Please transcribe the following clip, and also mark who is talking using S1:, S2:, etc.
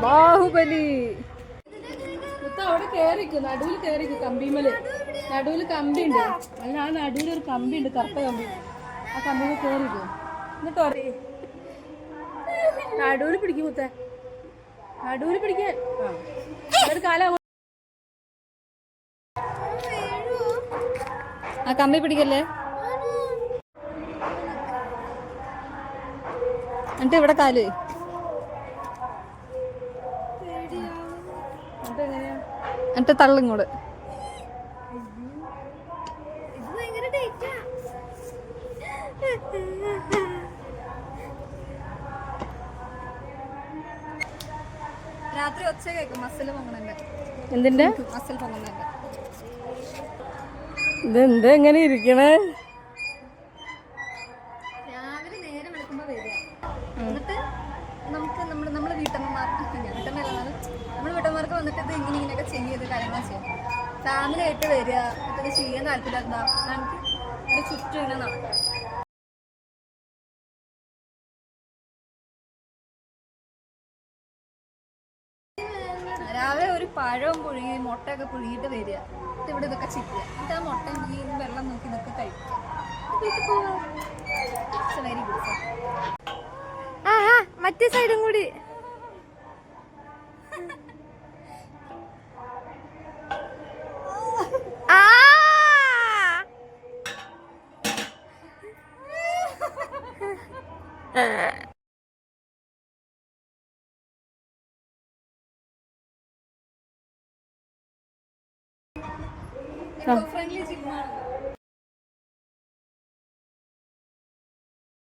S1: ബാഹുബലി അവിടെ കേറിക്കും, നടുവിൽ കേറിക്കും, കമ്പിമേല് നടുവിൽ കമ്പി ഉണ്ട്. അതിന് ആ നടുവിൽ ഒരു കമ്പി ഉണ്ട്, കറുത്ത കമ്പി. ആ കമ്പിമേൽ കേറിക്കും. എന്നിട്ട് നടുവിൽ പിടിക്കും മുത്തേ, നടുവിൽ പിടിക്കാൻ. ഒരു കാലം ആ കമ്പി പിടിക്കല്ലേ. എന്നിട്ട് ഇവിടെ കാല് എന്നിട്ട് തള്ളിങ്ങോട്. രാത്രി ഒച്ച കേൾക്കും, മസിൽ പൊങ്ങണല്ലേ. എന്തിന്റെ മസിൽ പൊങ്ങണല്ലേ. ഇതെന്താ എങ്ങനെ ഇരിക്കണേ? രാവിലെ നേരം വെളുക്കുമ്പോ വരിക, എന്നിട്ട് നമുക്ക് നമ്മള് വീട്ടമ്മമാർക്ക് വീട്ടമ്മമാർക്ക് വന്നിട്ട് ഇത് ഇങ്ങനെയൊക്കെ ചെയ്ത് കാര്യങ്ങൾ ചെയ്യാം. ഫാമിലി ആയിട്ട് വരിക, മറ്റത് ചെയ്യാൻ താല്പര്യം നമുക്ക് ഇവിടെ ചുറ്റും ഇങ്ങനെ നടക്കാം. രാവിലെ ഒരു പഴവും പുഴുങ്ങി മുട്ടയൊക്കെ പുഴുങ്ങിയിട്ട് വരിക, എന്നിട്ട് ഇവിടെ ഇതൊക്കെ ചിക്കുക, എന്നിട്ട് ആ മുട്ടയും ഈ വെള്ളം നോക്കി ഇതൊക്കെ കഴിക്കുക. വീട്ടിൽ പോവാം. Very good. മറ്റേ സൈഡും കൂടി. ഫ്രണ്ട്ലി ജിമ്മാണ്.